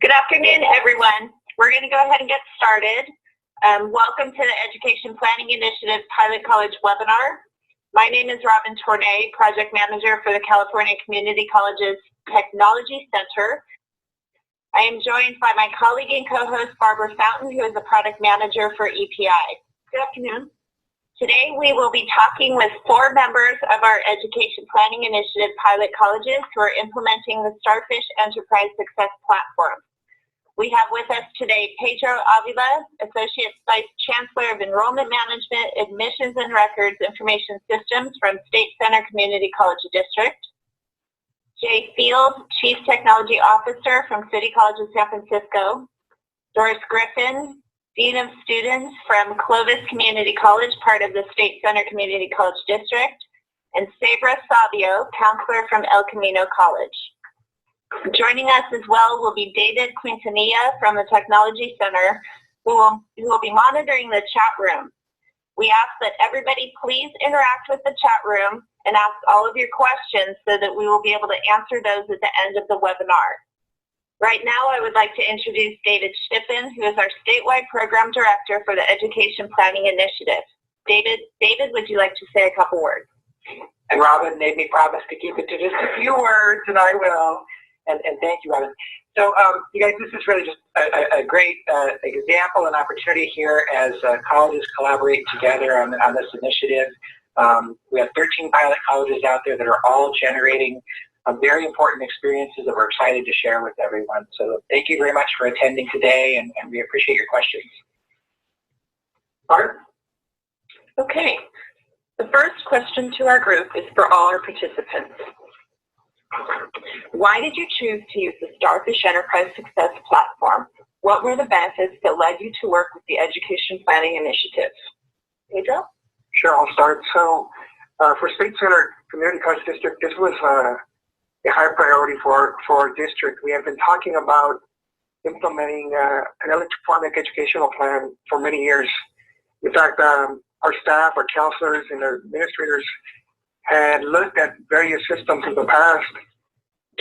Good afternoon, everyone. We're going to go ahead and get started. Welcome to the Education Planning Initiative Pilot College webinar. My name is Robin Tournay, Project Manager for the California Community Colleges Technology Center. I am joined by my colleague and co-host, Barbara Fountain, who is the Product Manager for EPI. Good afternoon. Today, we will be talking with 4 members of our Education Planning Initiative Pilot Colleges who are implementing the Starfish Enterprise Success Platform. We have with us today Pedro Avila, Associate Vice Chancellor of Enrollment Management, Admissions and Records Information Systems from State Center Community College District. Jay Field, Chief Technology Officer from City College of San Francisco. Doris Griffin, Dean of Students from Clovis Community College, part of the State Center Community College District. And Sabra Savio, Counselor from El Camino College. Joining us as well will be David Quintanilla from the Technology Center, who will be monitoring the chat room. We ask that everybody please interact with the chat room and ask all of your questions so that we will be able to answer those at the end of the webinar. Right now, I would like to introduce David Shippen, who is our statewide program director for the Education Planning Initiative. David, would you like to say a couple words? And Robin made me promise to keep it to just a few words, and I will. And thank you, Robin. So, you guys, this is really just a great example and opportunity here as colleges collaborate together on this initiative. We have 13 pilot colleges out there that are all generating very important experiences that we're excited to share with everyone. So thank you very much for attending today, and we appreciate your questions. Bart? Okay. The first question to our group is for all our participants. Why did you choose to use the Starfish Enterprise Success Platform? What were the benefits that led you to work with the Education Planning Initiative? Pedro? Sure, I'll start. So for State Center Community College District, this was a high priority for our district. We have been talking about implementing an electronic educational plan for many years. In fact, our staff, our counselors, and our administrators had looked at various systems in the past,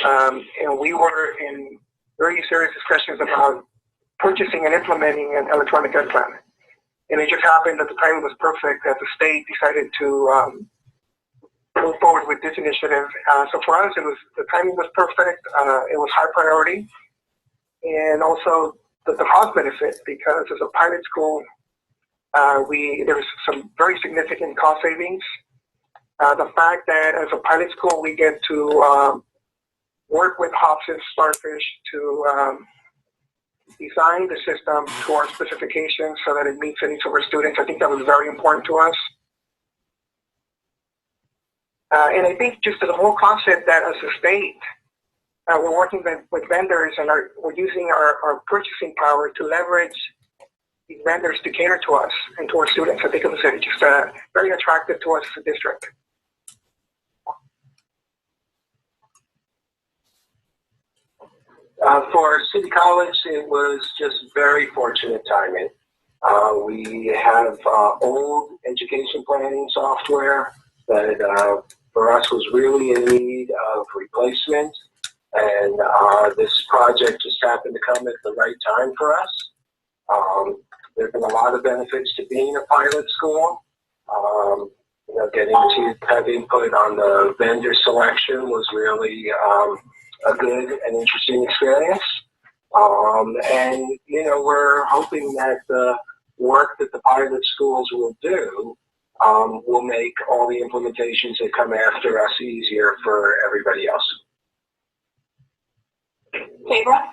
and we were in very serious discussions about purchasing and implementing an electronic ed plan. And it just happened that the timing was perfect that the state decided to move forward with this initiative. So for us, the timing was perfect. It was high priority, and also the cost benefit, because as a pilot school, there was some very significant cost savings. The fact that as a pilot school, we get to work with Hobson's Starfish to design the system to our specifications so that it meets the needs of our students. I think that was very important to us. And I think just the whole concept that as a state, we're working with vendors and we're using our purchasing power to leverage these vendors to cater to us and to our students. I think it was just very attractive to us as a district. For City College, it was just very fortunate timing. We have old education planning software that for us was really in need of replacement, and this project just happened to come at the right time for us. There have been a lot of benefits to being a pilot school. Getting to have input on the vendor selection was really a good and interesting experience. And, we're hoping that the work that the pilot schools will do will make all the implementations that come after us easier for everybody else. Sabra?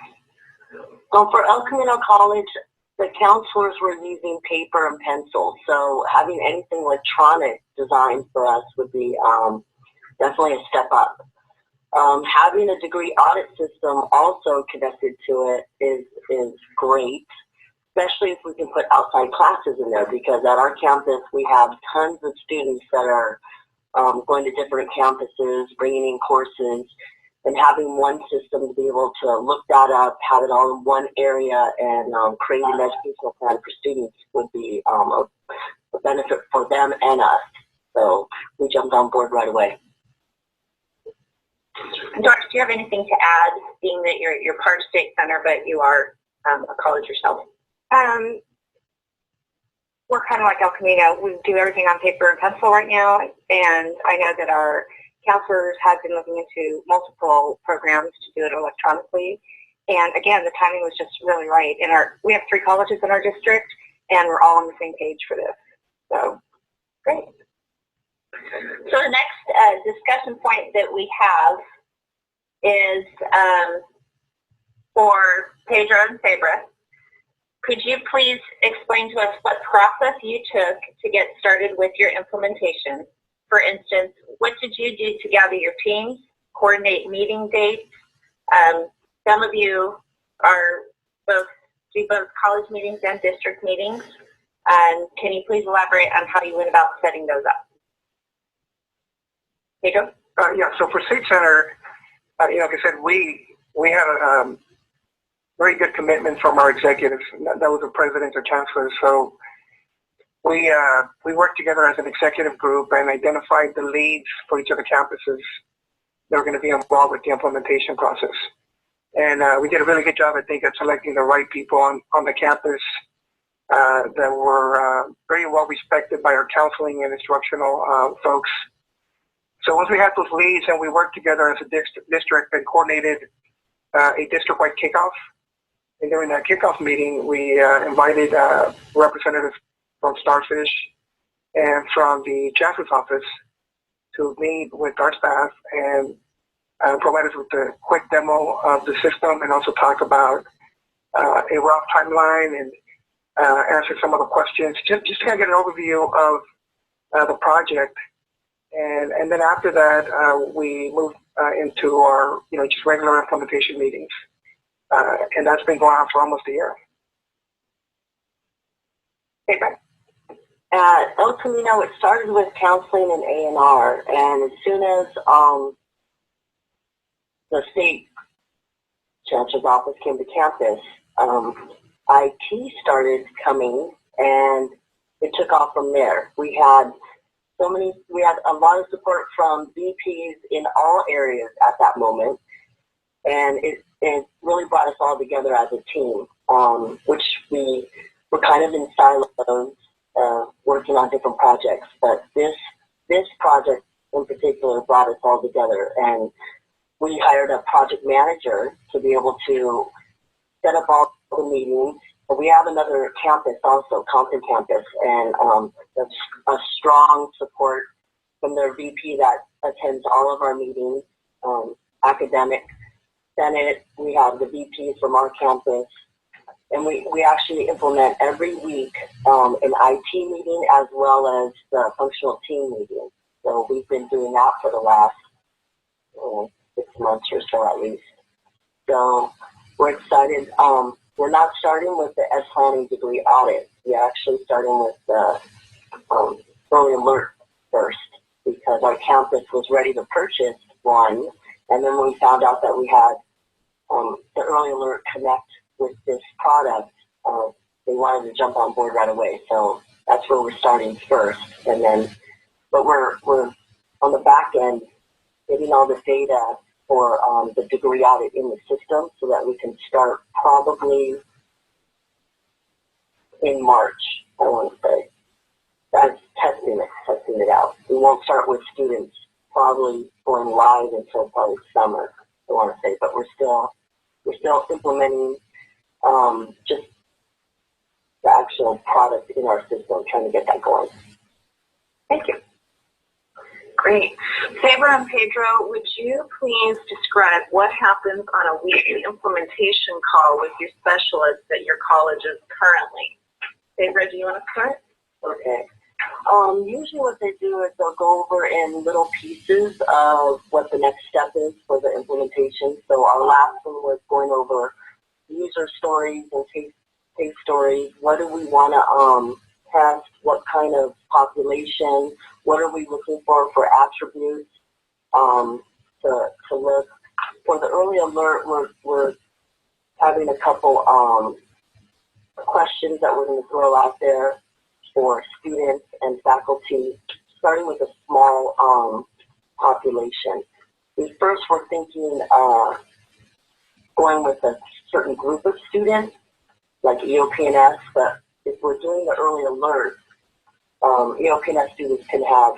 For El Camino College, the counselors were using paper and pencil, so having anything electronic designed for us would be definitely a step up. Having a degree audit system also connected to it is great, especially if we can put outside classes in there, because at our campus we have tons of students that are going to different campuses, bringing in courses, and having one system to be able to look that up, have it all in one area, and create an educational plan for students would be a benefit for them and us. So we jumped on board right away. Doris, do you have anything to add, being that you're part of State Center, but you are a college yourself? We're kind of like El Camino. We do everything on paper and pencil right now, and I know that our counselors have been looking into multiple programs to do it electronically. And again, the timing was just really right. We have 3 colleges in our district, and we're all on the same page for this. So, great. So the next discussion point that we have is for Pedro and Sabra. Could you please explain to us what process you took to get started with your implementation? For instance, what did you do to gather your teams, coordinate meeting dates? Some of you do both college meetings and district meetings. Can you please elaborate on how you went about setting those up? Pedro? Yeah, so for State Center, like I said, we had a very good commitment from our executives. That was the president or chancellor. So we worked together as an executive group and identified the leads for each of the campuses that were going to be involved with the implementation process. And we did a really good job, I think, at selecting the right people on the campus that were very well respected by our counseling and instructional folks. So once we had those leads and we worked together as a district and coordinated a district-wide kickoff, and during that kickoff meeting, we invited representatives from Starfish and from the chancellor's office to meet with our staff and provide us with a quick demo of the system and also talk about a rough timeline and answer some of the questions, just to kind of get an overview of the project. And then after that, we moved into our, just regular implementation meetings. And that's been going on for almost a year. At El Camino, it started with counseling and A&R, and as soon as the state chancellor's office came to campus, IT started coming, and it took off from there. We had a lot of support from VPs in all areas at that moment, and it really brought us all together as a team, which we were kind of in silos, working on different projects. But this project in particular brought us all together, and we hired a project manager to be able to set up all the meetings. We have another campus also, Compton campus, and that's a strong support from their VP that attends all of our meetings, academic, Senate. We have the VPs from our campus, and we actually implement every week an IT meeting as well as the functional team meeting. So we've been doing that for the last 6 months or so at least. So we're excited. We're not starting with the S-Planning degree audit. We're actually starting with the early alert first, because our campus was ready to purchase one, and then when we found out that we had the early alert connect with this product, they wanted to jump on board right away. So that's where we're starting first, and then, but we're on the back end getting all the data for the degree audit in the system so that we can start probably in March, I want to say. That's testing it out. We won't start with students probably going live until probably summer, I want to say, but we're still implementing just the actual product in our system, trying to get that going. Thank you. Great. Sabra and Pedro, would you please describe what happens on a weekly implementation call with your specialists at your colleges currently? Sabra, do you want to start? Okay. Usually what they do is they'll go over in little pieces of what the next step is for the implementation. So our last one was going over user stories and case stories. What do we want to test? What kind of population? What are we looking for attributes to look? For the early alert, we're having a couple questions that we're going to throw out there for students and faculty, starting with a small population. we first were thinking going with a certain group of students, like EOP&S, but if we're doing the early alert, EOP&S students can have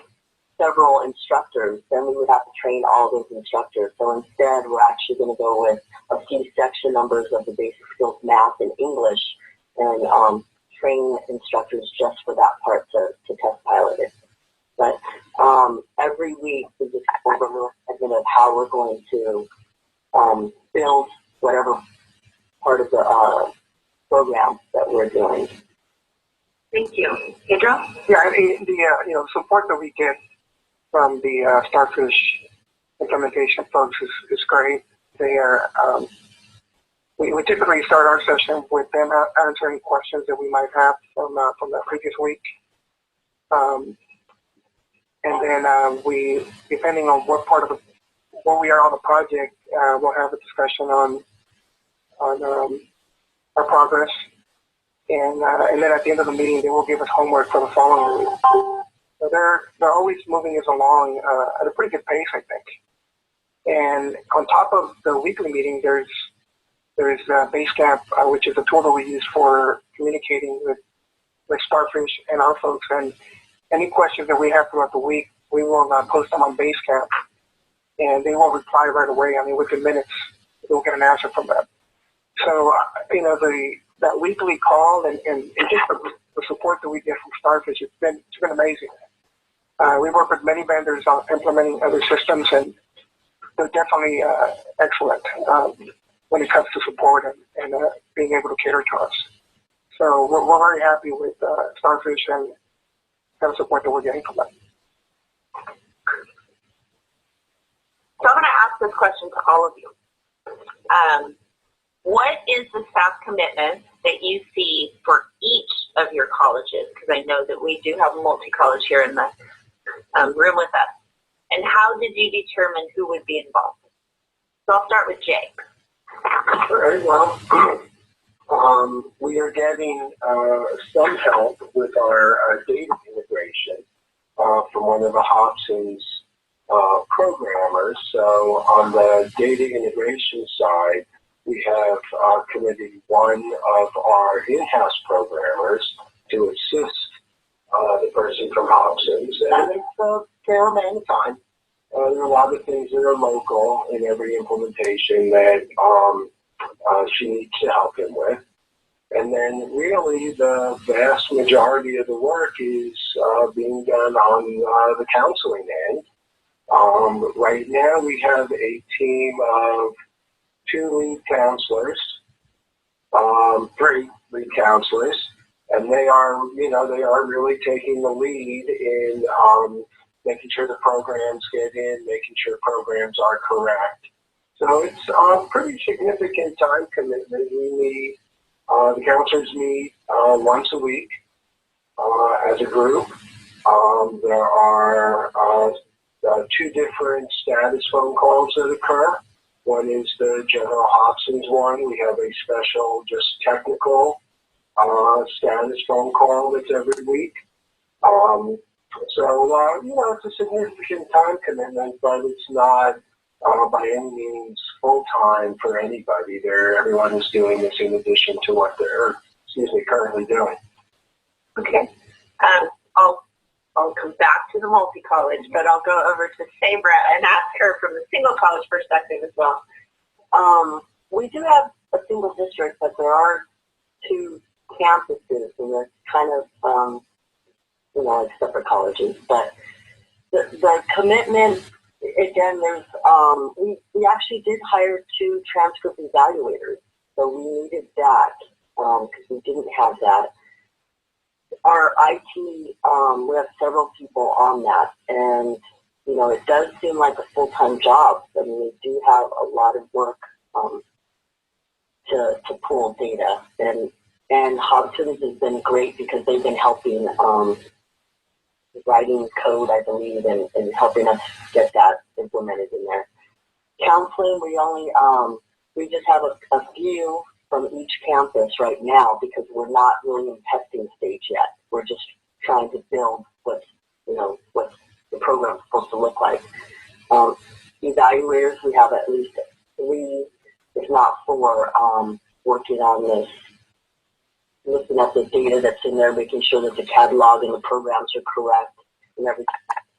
several instructors, then we would have to train all those instructors. So instead, we're actually going to go with a few section numbers of the basic skills math and English and train instructors just for that part to test pilot it. But every week, we just go over a bit of how we're going to build whatever part of the program that we're doing. Thank you. Pedro? Yeah, I mean, the support that we get from the Starfish implementation folks is great. They are we typically start our session with them answering questions that we might have from that previous week, and then we, depending on what part of where we are on the project, we'll have a discussion on our progress. And then at the end of the meeting, they will give us homework for the following week. So they're always moving us along at a pretty good pace, I think. And on top of the weekly meeting, there's Basecamp, which is a tool that we use for communicating with Starfish and our folks. And any questions that we have throughout the week, we will post them on Basecamp, and they will reply right away. I mean, within minutes, we'll get an answer from them. So, that weekly call and just the support that we get from Starfish, it's been amazing. We work with many vendors on implementing other systems, and they're definitely excellent when it comes to support and being able to cater to us. So we're very happy with Starfish and the kind of support that we're getting from them. So I'm going to ask this question to all of you. What is the staff commitment that you see for each of your colleges? Because I know that we do have a multi-college here in the room with us. And how did you determine who would be involved? So I'll start with Jay. All right, well, we are getting some help with our data integration from one of the Hobson's programmers. So on the data integration side, we have committed one of our in-house programmers to assist the person from Hobson's, and it's a fair amount of time. There are a lot of things that are local in every implementation that she needs to help him with. And then really the vast majority of the work is being done on the counseling end. Right now we have a team of 2 lead counselors, 3 lead counselors, and they are really taking the lead in making sure the programs get in, making sure programs are correct. So it's a pretty significant time commitment. We meet, the counselors meet once a week as a group. There are 2 different status phone calls that occur. One is the General Hobson's one. We have a special, just technical status phone call that's every week. So it's a significant time commitment, but it's not by any means full-time for anybody. Everyone is doing this in addition to what they're, currently doing. Okay. I'll come back to the multi-college, but I'll go over to Sabra and ask her from the single college perspective as well. We do have a single district, but there are 2 campuses, and they're kind of, like separate colleges. But the commitment, again, there's, we actually did hire 2 transcript evaluators, so we needed that because we didn't have that. Our IT, we have several people on that, and, it does seem like a full-time job. I mean, we do have a lot of work to pull data, and Hobson's has been great because they've been helping writing code, I believe, and helping us get that implemented in there. Counseling, we just have a few from each campus right now because we're not really in testing stage yet. We're just trying to build what the program's supposed to look like. evaluators. We have at least 3, if not 4, working on this, looking at the data that's in there, making sure that the catalog and the programs are correct and everything's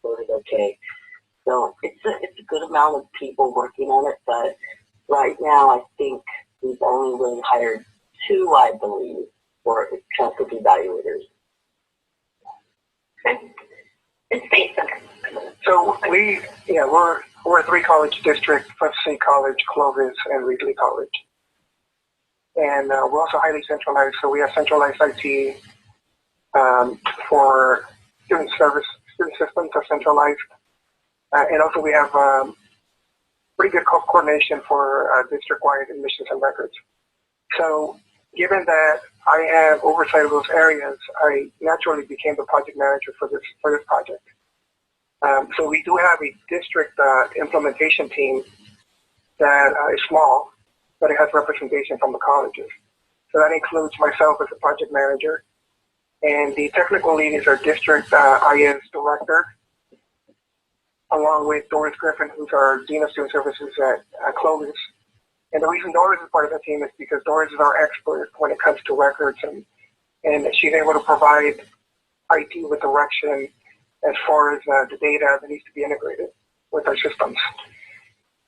loaded okay. So it's a good amount of people working on it, but right now I think we've only really hired 2, I believe, for transcript evaluators. Okay. And State Center. So we're a 3-college district: Fletcher State College, Clovis, and Reedley College. And we're also highly centralized, so we have centralized IT for student systems are centralized. And also we have pretty good coordination for district-wide admissions and records. So given that I have oversight of those areas, I naturally became the project manager for this project. So we do have a district implementation team that is small, but it has representation from the colleges. So that includes myself as a project manager, and the technical lead is our district IS director, along with Doris Griffin, who's our Dean of Student Services at Clovis. And the reason Doris is part of the team is because Doris is our expert when it comes to records, and she's able to provide IT with direction as far as the data that needs to be integrated with our systems.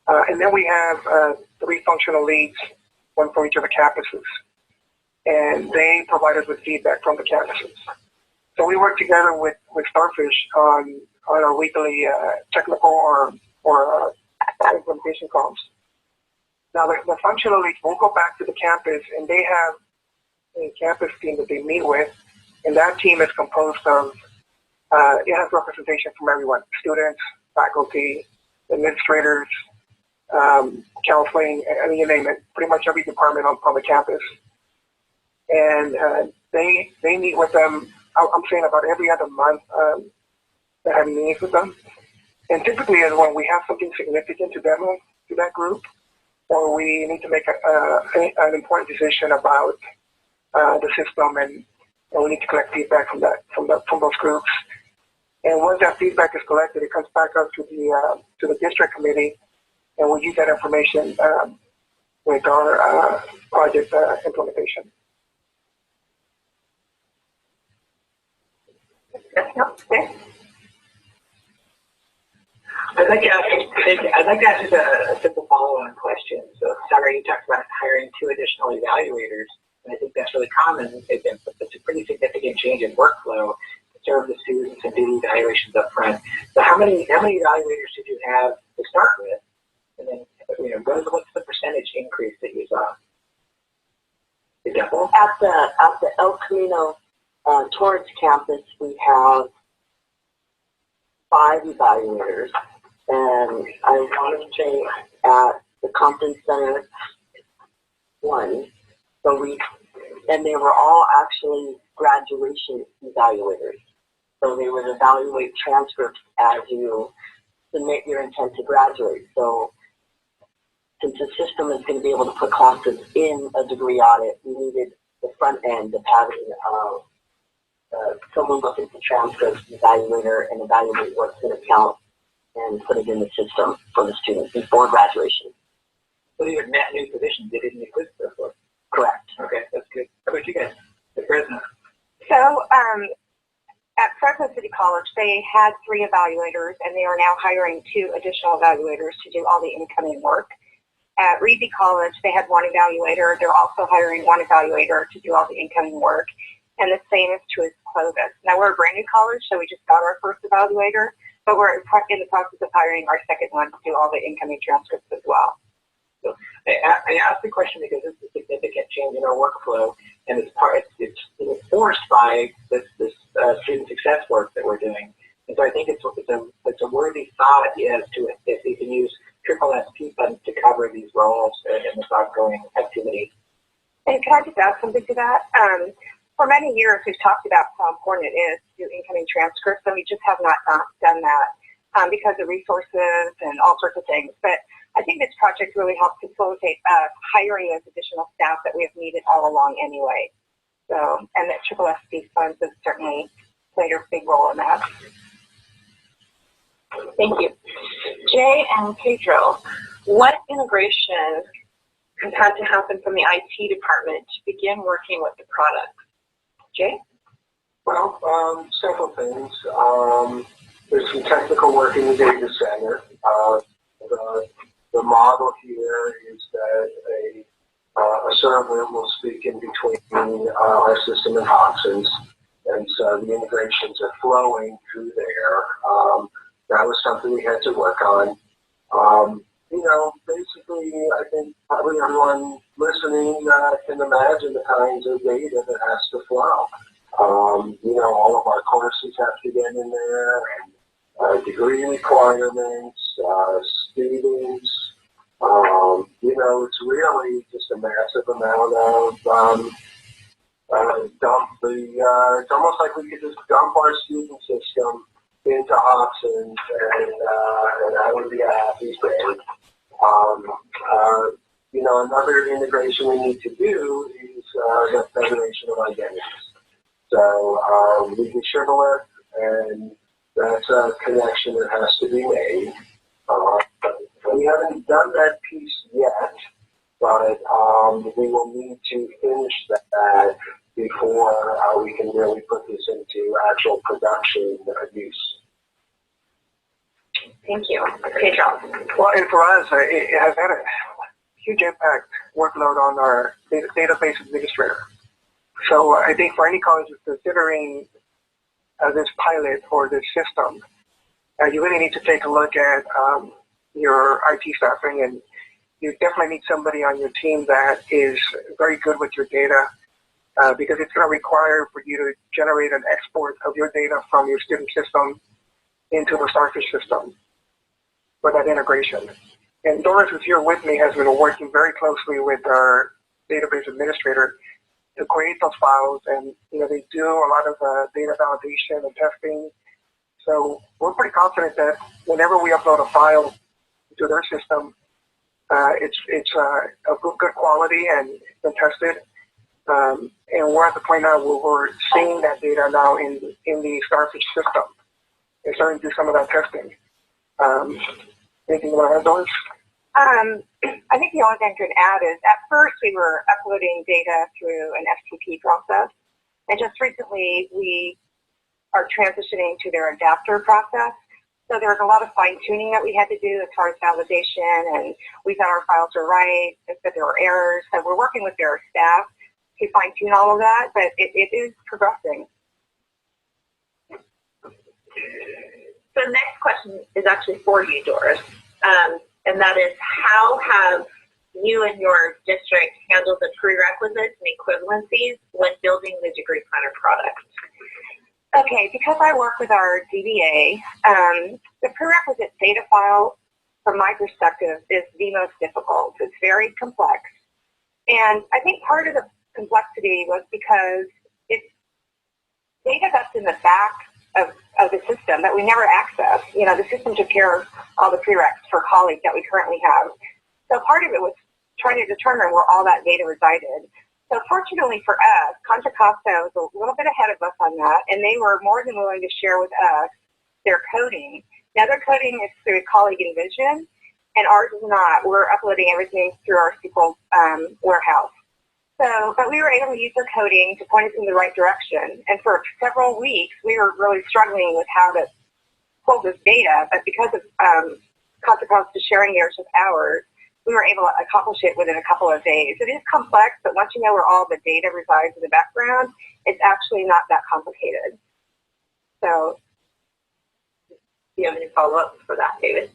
And then we have 3 functional leads, one for each of the campuses, and they provide us with feedback from the campuses. So we work together with Starfish on our weekly technical or implementation calls. Now the functional leads will go back to the campus, and they have a campus team that they meet with, and that team is composed of, it has representation from everyone: students, faculty, administrators, counseling, I mean, you name it, pretty much every department on the campus. And they meet with them, I'm saying about every other month, they have meetings with them. And typically is when we have something significant to demo to that group, or we need to make an important decision about the system, and we need to collect feedback from those groups. And once that feedback is collected, it comes back up to the district committee, and we use that information with our project implementation. I'd like to ask just a simple follow-on question. So, Sarah, you talked about hiring 2 additional evaluators, and I think that's really common. It's a pretty significant change in workflow to serve the students and do the evaluations up front. So, how many evaluators did you have to start with? And then, what's the percentage increase that you saw? Example? At the El Camino Torrance campus, we have 5 evaluators, and I want to say at the conference center 1. And they were all actually graduation evaluators. So they would evaluate transcripts as you submit your intent to graduate. So since the system is going to be able to put classes in a degree audit, we needed the front end of having someone look at the transcripts, evaluator, and evaluate what's going to count and put it in the system for the students before graduation. So these are net new positions. They didn't exist before. Correct. Okay, that's good. How about you guys? The president. So at Fresno City College, they had 3 evaluators, and they are now hiring 2 additional evaluators to do all the incoming work. At Reedley College, they had 1 evaluator. They're also hiring 1 evaluator to do all the incoming work. And the same is true as Clovis. Now, we're a brand new college, so we just got our first evaluator, but we're in the process of hiring our second one to do all the incoming transcripts as well. So I asked the question because it's a significant change in our workflow, and it's enforced by this student success work that we're doing. And so I think it's a worthy thought as to if we can use SSSP funds to cover these roles in this ongoing activity. And can I just add something to that? For many years, we've talked about how important it is to do incoming transcripts, and we just have not done that because of resources and all sorts of things. But I think this project really helps facilitate hiring those additional staff that we have needed all along anyway. So, and that SSSP funds have certainly played a big role in that. Thank you. Jay and Pedro, what integration has had to happen from the IT department to begin working with the product? Jay? Well, several things. There's some technical work in the data center. The model here is that a server will speak in between our system and Hobson's, and so the integrations are flowing through there. That was something we had to work on. You know, basically, I think probably everyone listening can imagine the kinds of data that has to flow. You know, all of our courses have to get in there, and degree requirements, students. You know, it's really just a massive amount of it's almost like we could just dump our student system into Hobson's and that would be a happy day. You know, another integration we need to do is the Federation of Identities. So we can shibboleth, and that's a connection that has to be made. We haven't done that piece yet, but we will need to finish that before we can really put this into actual production use. Thank you. Pedro. Well, and for us, it has had a huge impact workload on our database administrator. So I think for any college that's considering this pilot or this system, you really need to take a look at your IT staffing, and you definitely need somebody on your team that is very good with your data, because it's going to require for you to generate an export of your data from your student system into the Starfish system for that integration. And Doris, who's here with me, has been working very closely with our database administrator to create those files, and you know, they do a lot of data validation and testing. So we're pretty confident that whenever we upload a file to their system, it's of good quality and it's been tested. And we're at the point now where we're seeing that data now in the Starfish system and starting to do some of that testing. Anything you want to add, Doris? I think the only thing I could add is at first we were uploading data through an FTP process, and just recently we are transitioning to their adapter process. So there was a lot of fine tuning that we had to do as far as validation, and we thought our files were right, that there were errors. So we're working with their staff to fine tune all of that, but it is progressing. So the next question is actually for you, Doris, and that is, how have you and your district handled the prerequisites and equivalencies when building the degree planner product? Okay, because I work with our DBA, the prerequisite data file, from my perspective, is the most difficult. It's very complex. And I think part of the complexity was because it's data that's in the back of the system that we never access. You know, the system took care of all the prereqs for colleagues that we currently have. So part of it was trying to determine where all that data resided. So fortunately for us, Contra Costa was a little bit ahead of us on that, and they were more than willing to share with us their coding. Now their coding is through Colleague Envision, and ours is not. We're uploading everything through our SQL warehouse. So, but we were able to use their coding to point us in the right direction. And for several weeks, we were really struggling with how to pull this data. But because of Contra Costa sharing theirs with ours, we were able to accomplish it within a couple of days. It is complex, but once you know where all the data resides in the background, it's actually not that complicated. So, do you have any follow-ups for that, David?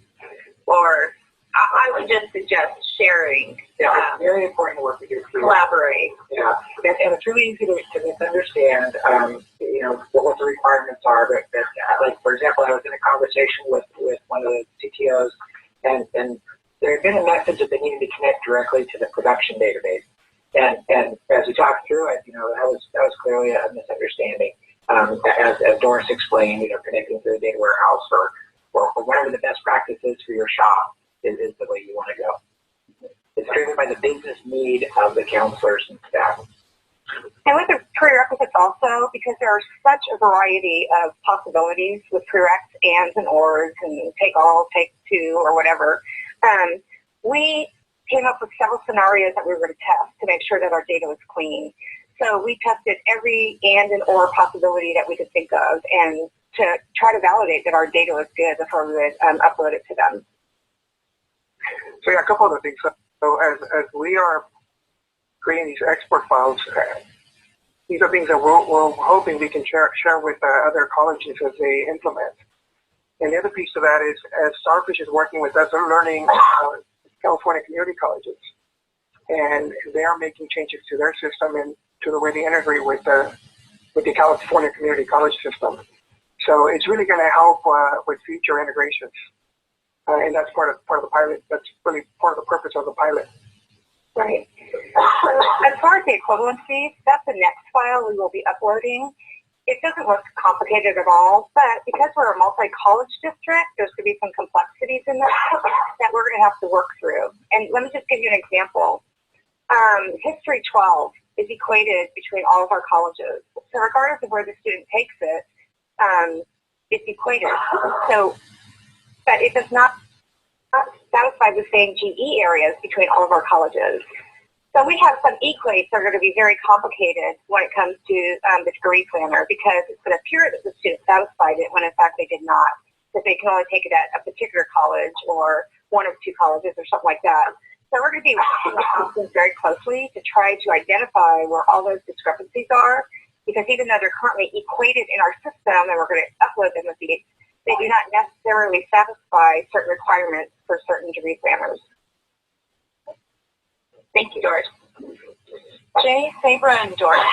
Or I would just suggest sharing. Yeah, very important to work with your crew. Collaborate. Yeah, and it's really easy to misunderstand, you know, what the requirements are. But like, for example, I was in a conversation with one of the CTOs, and there had been a message that they needed to connect directly to the production database. And as we talked through it, you know, that was clearly a misunderstanding. As Doris explained, you know, connecting to the data warehouse or whatever the best practices for your shop is the way you want to go. It's driven by the business need of the counselors and staff. And with the prerequisites also, because there are such a variety of possibilities with prereqs, ands, and ors, and take all, take two, or whatever, we came up with several scenarios that we were going to test to make sure that our data was clean. So we tested every and or possibility that we could think of, and to try to validate that our data was good before we would upload it to them. So yeah, a couple of things. So as we are creating these export files, these are things that we're hoping we can share with other colleges as they implement. And the other piece of that is, as Starfish is working with us, they're learning California community colleges, and they are making changes to their system and to the way they integrate with the California community college system. So it's really going to help with future integrations, and that's part of the pilot. That's really part of the purpose of the pilot. Right. As far as the equivalency, that's the next file we will be uploading. It doesn't look complicated at all, but because we're a multi-college district, there's going to be some complexities in that we're going to have to work through. And let me just give you an example. History 12 is equated between all of our colleges. So regardless of where the student takes it, it's equated. So, but it does not satisfy the same GE areas between all of our colleges. So we have some equates that are going to be very complicated when it comes to the degree planner, because it's going to appear that the student satisfied it when in fact they did not, that they can only take it at a particular college or one of two colleges or something like that. So we're going to be working with Austin very closely to try to identify where all those discrepancies are, because even though they're currently equated in our system and we're going to upload them with these, they do not necessarily satisfy certain requirements for certain degree planners. Thank you, Doris. Jay, Sabra, and Doris,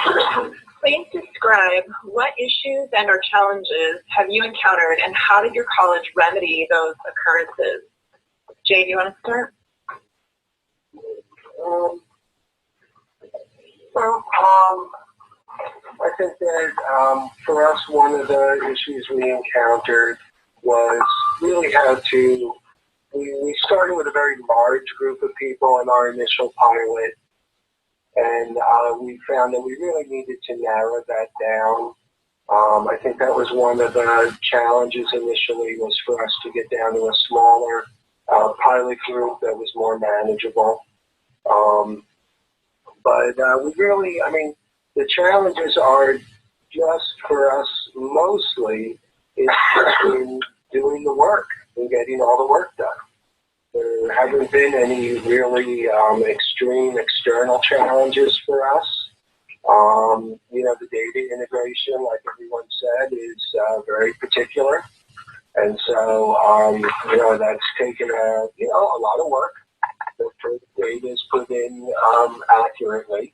please describe what issues and or challenges have you encountered, and how did your college remedy those occurrences? Jay, do you want to start? I think that for us, one of the issues we encountered was really how to, we started with a very large group of people in our initial pilot, and we found that we really needed to narrow that down. I think that was one of the challenges initially, was for us to get down to a smaller pilot group that was more manageable. But we really, I mean, the challenges are just for us mostly in doing the work and getting all the work done. There haven't been any really extreme external challenges for us. You know, the data integration, like everyone said, is very particular. And so, you know, that's taken a lot of work. The data is put in accurately.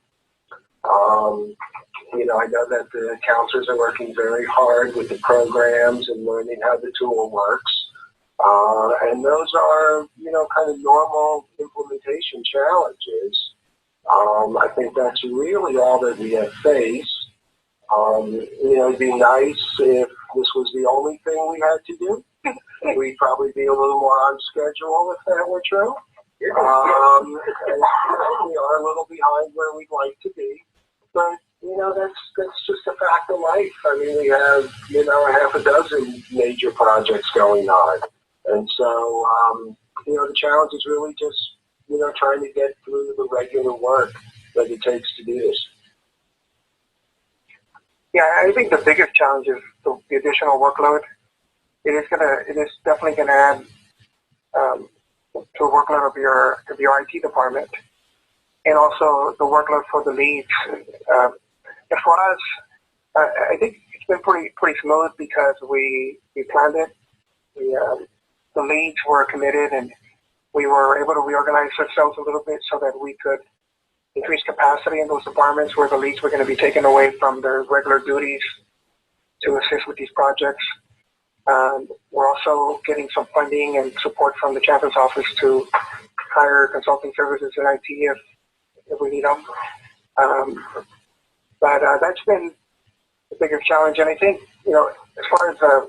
You know, I know that the counselors are working very hard with the programs and learning how the tool works. And those are, you know, kind of normal implementation challenges. I think that's really all that we have faced. You know, it'd be nice if this was the only thing we had to do. We'd probably be a little more on schedule if that were true. We are a little behind where we'd like to be, but you know, that's just a fact of life. I mean, we have, you know, half a dozen major projects going on, and so you know, the challenge is really just, you know, trying to get through the regular work that it takes to do this. Yeah, I think the biggest challenge is the additional workload. It is definitely gonna add to the workload of your IT department, and also the workload for the leads. And for us, I think it's been pretty smooth because we planned it. The leads were committed, and we were able to reorganize ourselves a little bit so that we could increase capacity in those departments where the leads were going to be taken away from their regular duties to assist with these projects. We're also getting some funding and support from the chancellor's office to hire consulting services in IT if we need them. But that's been the biggest challenge. And I think, you know, as far as the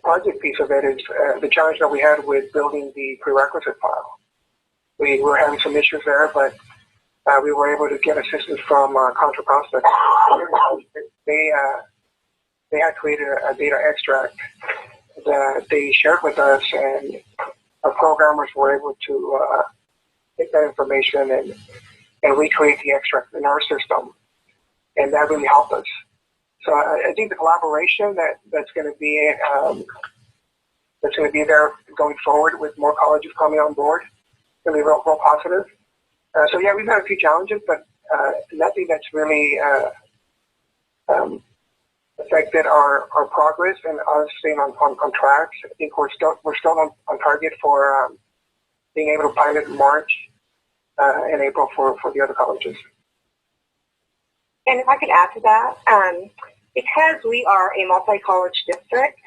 project piece of it is the challenge that we had with building the prerequisite file. We were having some issues there, but we were able to get assistance from Contra Costa. They had created a data extract that they shared with us, and our programmers were able to take that information and recreate the extract in our system, and that really helped us. So I think the collaboration that's going to be there going forward with more colleges coming on board is going to be real positive. So yeah, we've had a few challenges, but nothing that's really affected our progress and us staying on track. I think we're still on target for being able to pilot in March and April for the other colleges. And if I could add to that, because we are a multi-college district,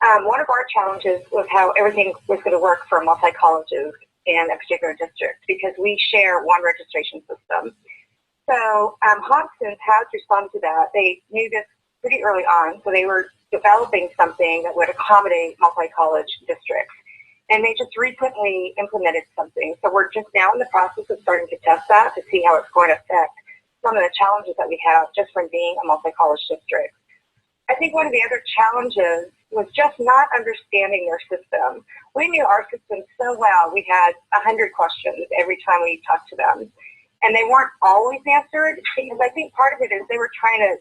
one of our challenges was how everything was going to work for multi-colleges in a particular district, because we share one registration system. So Hobson's has responded to that. They knew this pretty early on, so they were developing something that would accommodate multi-college districts. And they just recently implemented something. So we're just now in the process of starting to test that to see how it's going to affect some of the challenges that we have just from being a multi-college district. I think one of the other challenges was just not understanding their system. We knew our system so well. We had 100 questions every time we talked to them. And they weren't always answered, because I think part of it is they were trying to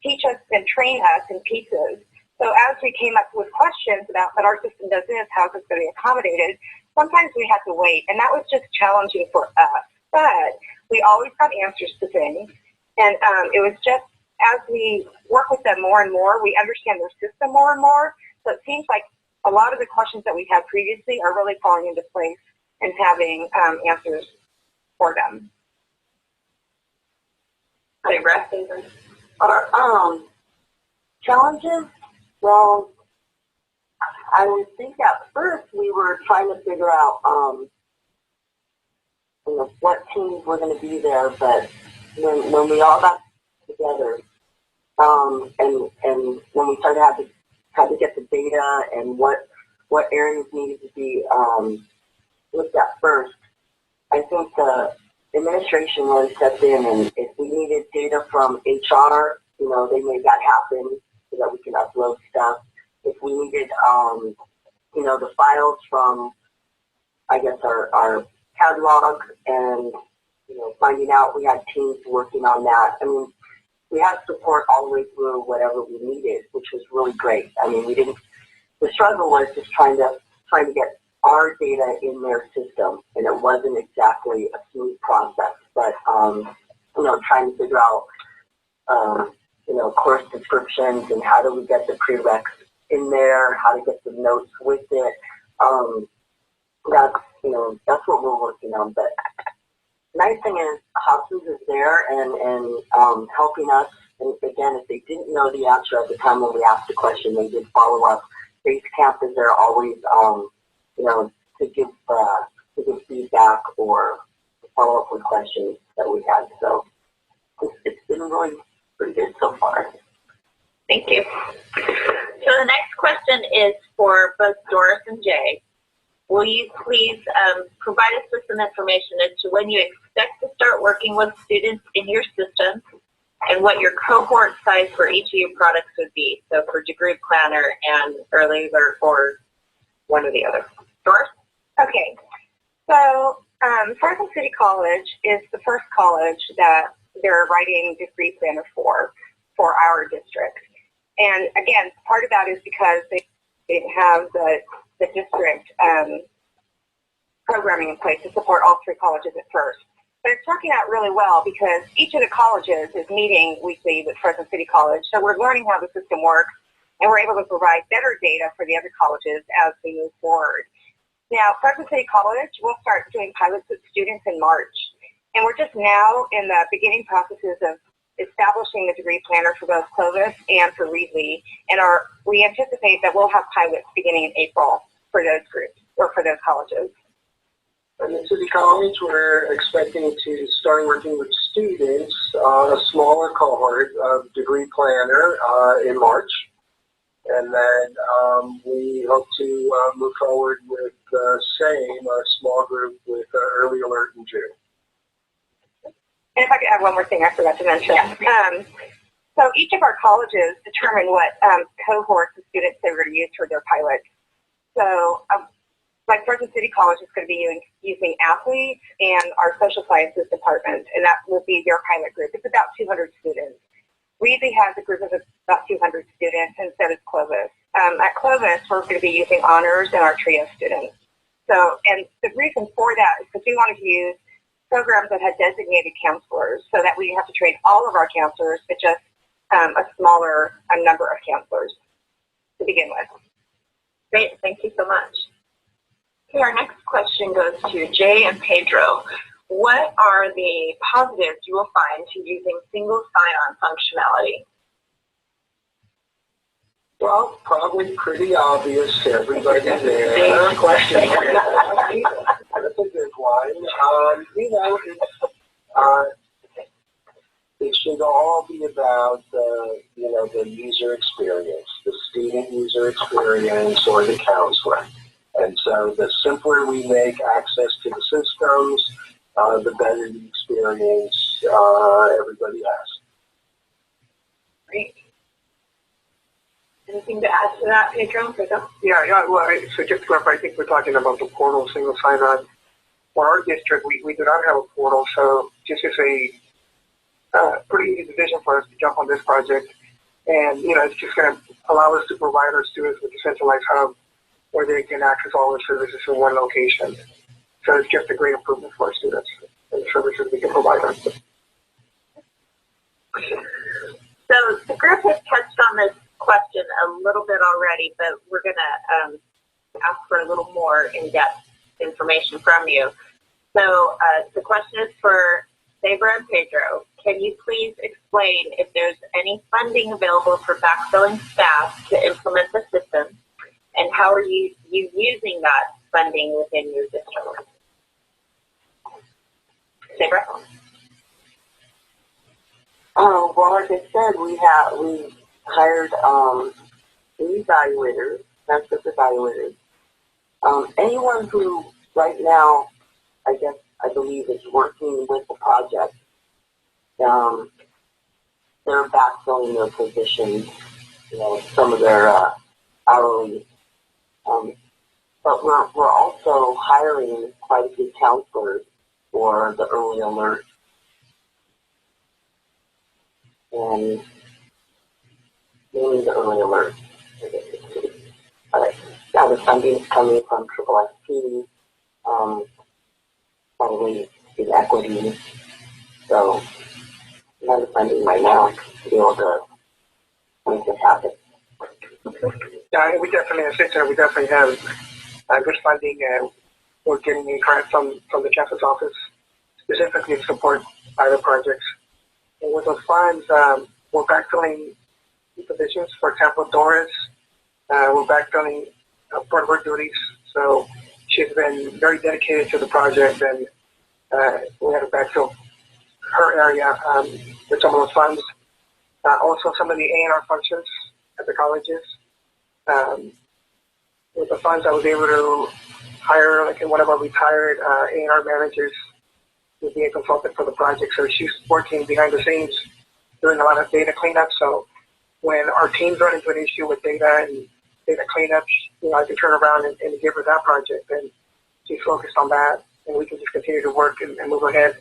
teach us and train us in pieces. So as we came up with questions about, but our system does this, how is this going to be accommodated, sometimes we had to wait, and that was just challenging for us. But we always got answers to things, and it was just, as we work with them more and more, we understand their system more and more. So it seems like a lot of the questions that we had previously are really falling into place and having answers for them. Okay, Brett? Our challenges, well, I would think at first we were trying to figure out what teams were going to be there, but when we all got together and when we started had to get the data and what areas needed to be looked at first, I think the administration really stepped in, and if we needed data from HR, they made that happen so that we can upload stuff. If we needed, the files from, I guess, our catalog and, finding out, we had teams working on that. I mean, we had support all the way through whatever we needed, which was really great. I mean, the struggle was just trying to get our data in their system, and it wasn't exactly a smooth process, but, trying to figure out, course descriptions and how do we get the prereqs in there, how to get the notes with it. That's what we're working on. But the nice thing is Hobson's is there and helping us. And again, if they didn't know the answer at the time when we asked the question, they did follow up. Base Camp is there always, to give feedback or follow up with questions that we had. So it's been really pretty good so far. Thank you. So the next question is for both Doris and Jay. Will you please provide us with some information as to when you expect to start working with students in your system and what your cohort size for each of your products would be? So for Degree Planner and Early Alert, or one or the other. Doris? Okay. So Fresno City College is the first college that they're writing Degree Planner for our district. And again, part of that is because they didn't have the district programming in place to support all three colleges at first. But it's working out really well because each of the colleges is meeting weekly with Fresno City College. So we're learning how the system works, and we're able to provide better data for the other colleges as we move forward. Now, Fresno City College will start doing pilots with students in March. And we're just now in the beginning processes of establishing the Degree Planner for both Clovis and for Reedley. And we anticipate that we'll have pilots beginning in April for those groups or for those colleges. And at City College, we're expecting to start working with students on a smaller cohort of Degree Planner in March. And then we hope to move forward with a small group with Early Alert in June. if I could add one more thing I forgot to mention. So each of our colleges determine what cohorts of students they were going to use for their pilot. So like Fresno City College is going to be using athletes and our social sciences department, and that will be their pilot group. It's about 200 students. Wheatley has a group of about 200 students, and so does Clovis. At Clovis, we're going to be using honors and our trio students. So, and the reason for that is because we wanted to use programs that had designated counselors so that we didn't have to train all of our counselors, but just a smaller number of counselors to begin with. Great, thank you so much. Okay, our next question goes to Jay and Pedro. What are the positives you will find to using single sign-on functionality? Well, probably pretty obvious to everybody there. Same question. That's a good one. You know, it should all be about the user experience, the student user experience or the counselor. And so the simpler we make access to the systems, the better the experience everybody has. Great. Anything to add to that, Pedro? Yeah. Well, so just to clarify, I think we're talking about the portal single sign-on. For our district, we do not have a portal, so this is a pretty easy decision for us to jump on this project. And, it's just going to allow us to provide our students with a centralized hub where they can access all the services in one location. So it's just a great improvement for our students and the services we can provide them. So the group has touched on this question a little bit already, but we're going to ask for a little more in-depth information from you. So the question is for Sabra and Pedro. Can you please explain if there's any funding available for backfilling staff to implement the system, and how are you using that funding within your district? Sabra? Well, like I said, we hired evaluators, census evaluators. Anyone who right now, I believe, is working with the project, they're backfilling their positions, some of their hourly. But we're also hiring quite a few counselors for the early alert. And mainly the early alert. Now the funding is coming from SSSP, probably in equity. So we have the funding right now to be able to make this happen. Yeah, we definitely, as Center, we definitely have good funding, and we're getting a grant from the chancellor's office specifically to support pilot projects. And with those funds, we're backfilling positions. For example, Doris, we're backfilling part of her duties. So she's been very dedicated to the project, and we had to backfill her area with some of those funds. Also, some of the A&R functions at the colleges. With the funds, I was able to hire one of our retired A&R managers to be a consultant for the project. So she's working behind the scenes, doing a lot of data cleanup. So when our teams run into an issue with data and data cleanup, I can turn around and give her that project, and she's focused on that, and we can just continue to work and move ahead.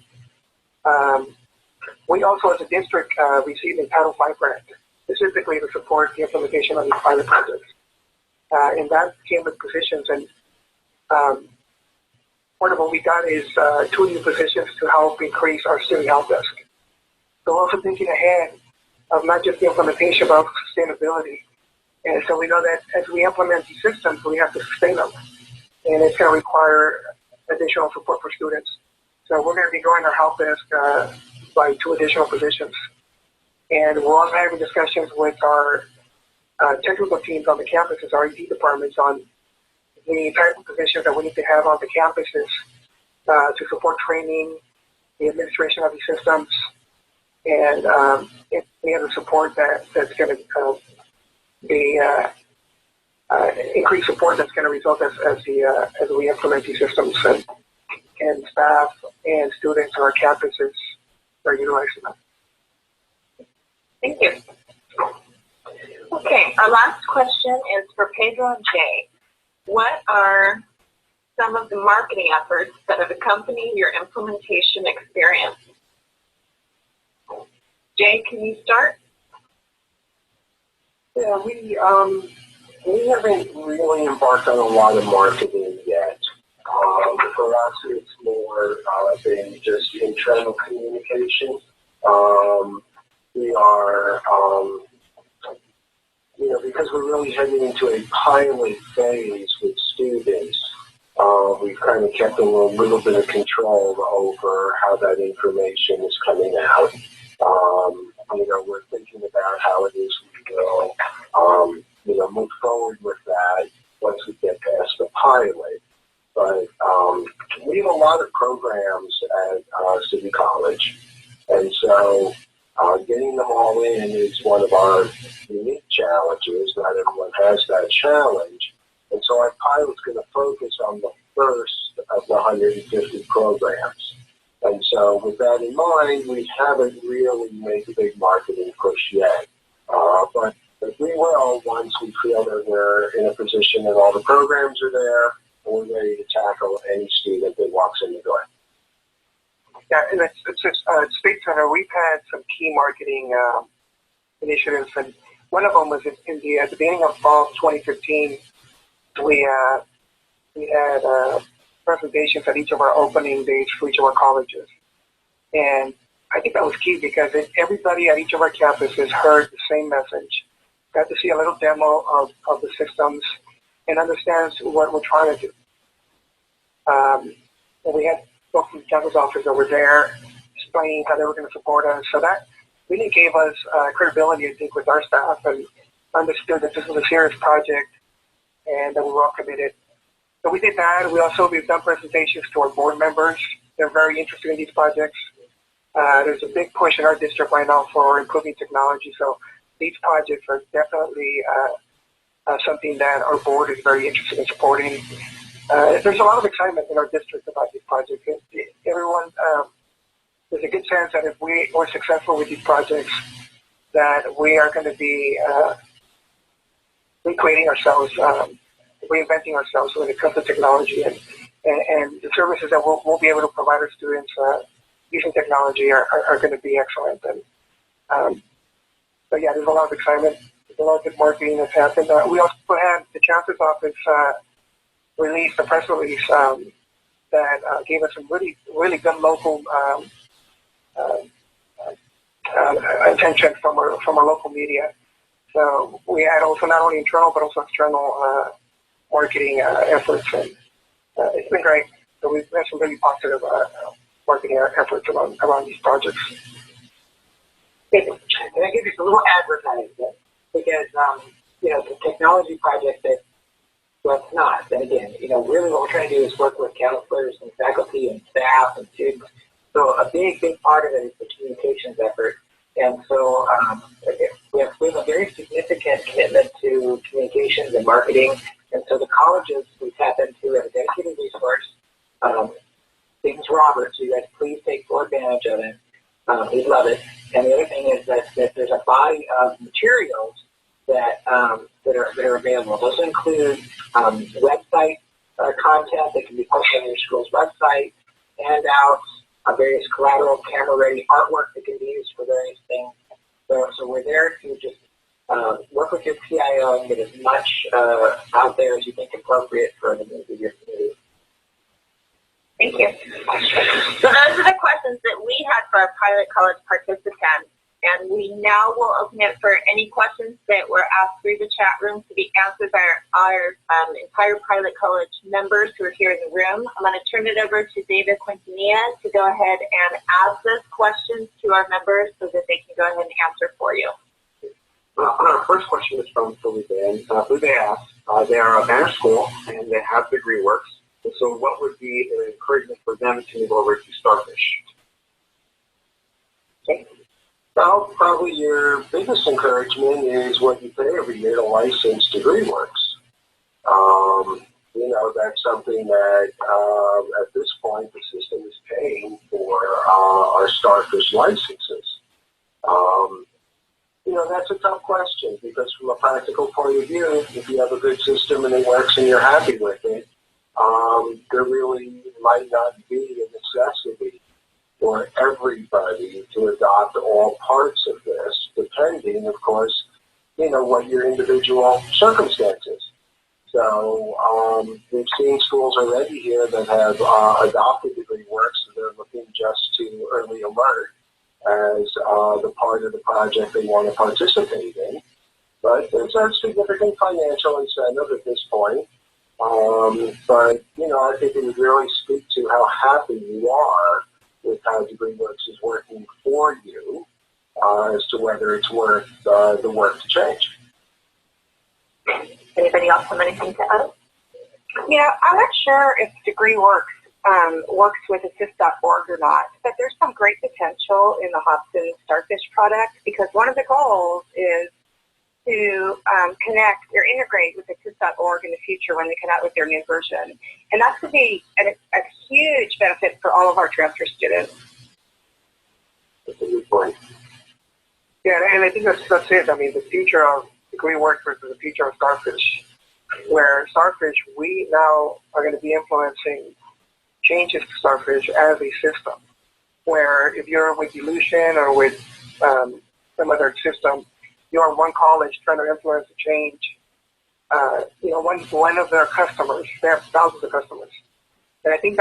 We also, as a district, received a Title V grant, specifically to support the implementation of these pilot projects. And that came with positions, and part of what we got is 2 new positions to help increase our student help desk. So we're also thinking ahead of not just the implementation, but also sustainability. And so we know that as we implement these systems, we have to sustain them. And it's going to require additional support for students. So we're going to be growing our help desk by 2 additional positions. And we're also having discussions with our technical teams on the campuses, our ED departments, on the type of positions that we need to have on the campuses to support training, the administration of these systems, and any other support that's going to be increased support that's going to result as we implement these systems, and staff and students on our campuses start utilizing them. Thank you. Okay, our last question is for Pedro and Jay. What are some of the marketing efforts that have accompanied your implementation experience? Jay, can you start? Yeah, we haven't really embarked on a lot of marketing yet. For us, it's more than just internal communication. We are, because we're really heading into a pilot phase with students, we've kind of kept a little bit of control over how that information is coming out. We're thinking about how it is we will, move forward with that once we get past the pilot. But we have a lot of programs at City College, and so getting them all in is one of our unique challenges. Not everyone has that challenge, and so our pilot's going to focus on the first of the 150 programs. And so with that in mind, we haven't really made a big marketing push yet. But we will once we feel that we're in a position that all the programs are there and we're ready to tackle any student that walks in the door. Yeah, and it's just State Center. We've had some key marketing initiatives, and one of them was at the beginning of fall 2015. We had presentations at each of our opening days for each of our colleges, and I think that was key because everybody at each of our campuses heard the same message, got to see a little demo of the systems, and understands what we're trying to do. And we had folks from the campus office that were there explaining how they were going to support us. So that really gave us credibility, I think, with our staff, and understood that this was a serious project and that we were all committed. So we did that. We've done presentations to our board members. They're very interested in these projects. There's a big push in our district right now for improving technology. So these projects are definitely something that our board is very interested in supporting. There's a lot of excitement in our district about these projects. Everyone, there's a good sense that if we are successful with these projects, that we are going to be recreating ourselves, reinventing ourselves when it comes to technology, and the services that we'll be able to provide our students using technology are going to be excellent. And so yeah, there's a lot of excitement. There's a lot of good marketing that's happened. We also had the Chancellor's Office release a press release that gave us some really, really good local attention from our local media. So we had also not only internal but also external marketing efforts, and it's been great. So we've had some really positive marketing efforts around these projects. Can I give you a little advertisement? Because, the technology project that, well, it's not. And again, really what we're trying to do is work with counselors and faculty and staff and students. So a big, big part of it is the communications effort. And so we have a very significant commitment to communications and marketing. And so the colleges we tap into have a dedicated resource. Things Robert, so you guys please take full advantage of it. We'd love it. And the other thing is that there's a body of materials that are available. Those include website content that can be posted on your school's website, handouts, various collateral, camera-ready artwork that can be used for various things. So we're there to just work with your PIO and get as much out there as you think appropriate for the needs of your community. Thank you. So those are the questions that we had for our pilot college participants, and we now will open it for any questions that were asked through the chat room to be answered by our entire pilot college members who are here in the room. I'm going to turn it over to David Quintanilla to go ahead and ask those questions to our members so that they can go ahead and answer for you. Our first question is from Felipe, and Felipe asks, they are a banner school and they have degree works. So what would be an encouragement for them to move over to Starfish? Okay. Well, probably your biggest encouragement is what you pay every year to license degree works. that's something that at this point the system is paying for our Starfish licenses. That's a tough question because from a practical point of view, if you have a good system and it works and you're happy with it, there really might not be a necessity for everybody to adopt all parts of this, depending, of course, what your individual circumstances. So we've seen schools already here that have adopted DegreeWorks, so they're looking just to early alert as the part of the project they want to participate in. But there's a significant financial incentive at this point. But I think it would really speak to how happy you are with how DegreeWorks is working for you as to whether it's worth the work to change. Anybody else have anything to add? Yeah, I'm not sure if DegreeWorks works with assist.org or not, but there's some great potential in the Hobson Starfish product because one of the goals is to connect or integrate with assist.org in the future when they come out with their new version. And that's going to be a huge benefit for all of our transfer students. That's a good point. Yeah, and I think that's it. I mean, the future of DegreeWorks versus the future of Starfish, where Starfish, we now are going to be influencing changes to Starfish as a system, where if you're with Elution or with some other system, you're one college trying to influence a change. One of their customers, they have thousands of customers. And I think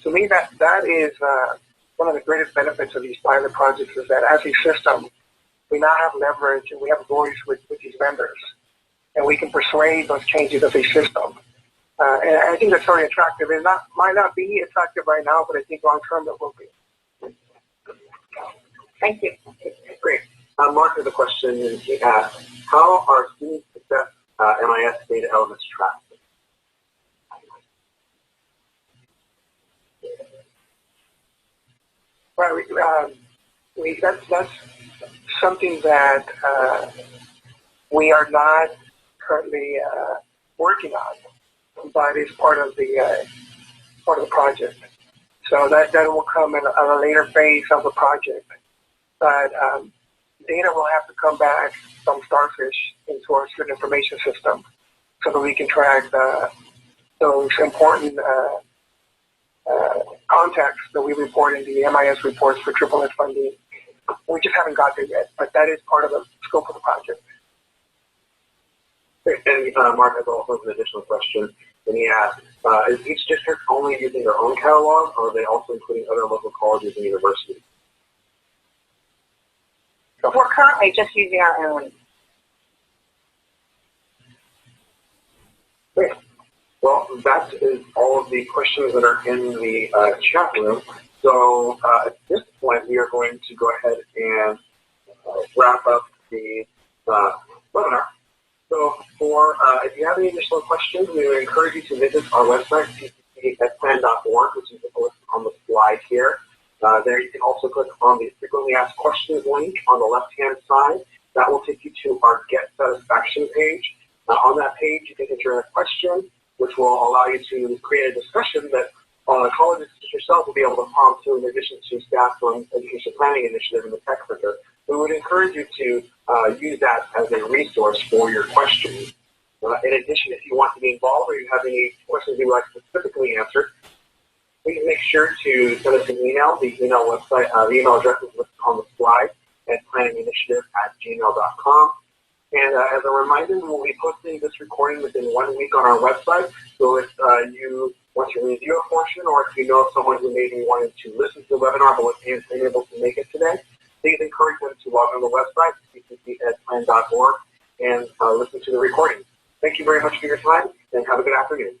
to me, that is one of the greatest benefits of these pilot projects is that as a system, we now have leverage and we have a voice with these vendors. And we can persuade those changes as a system. And I think that's very attractive. It might not be attractive right now, but I think long term it will be. Thank you. Great. Mark has a question, and he asked, how are student success MIS data elements tracked? Well, that's something that we are not currently working on, but it's part of the project. So that will come in a later phase of the project. But data will have to come back from Starfish into our student information system so that we can track those important contacts that we report in the MIS reports for triple-ed funding. We just haven't got there yet, but that is part of the scope of the project. And Mark has also an additional question, and he asked, is each district only using their own catalog, or are they also including other local colleges and universities? We're currently just using our own. Great. Well, that is all of the questions that are in the chat room. So at this point, we are going to go ahead and wrap up the webinar. So if you have any additional questions, we would encourage you to visit our website, ccc.plan.org, which is listed on the slide here. There you can also click on the frequently asked questions link on the left-hand side. That will take you to our Get Satisfaction page. On that page, you can enter a question, which will allow you to create a discussion that colleges such as yourself will be able to prompt to in addition to staff from Education Planning Initiative in the Tech Center. We would encourage you to use that as a resource for your questions. In addition, if you want to be involved or you have any questions you would like specifically answered, please make sure to send us an email. The email website, the email address is listed on the slide at planninginitiative@gmail.com. And as a reminder, we'll be posting this recording within 1 week on our website. So if you want to review a portion, or if you know of someone who maybe wanted to listen to the webinar but wasn't able to make it today, please encourage them to log on the website, ccc.plan.org, and listen to the recording. Thank you very much for your time, and have a good afternoon.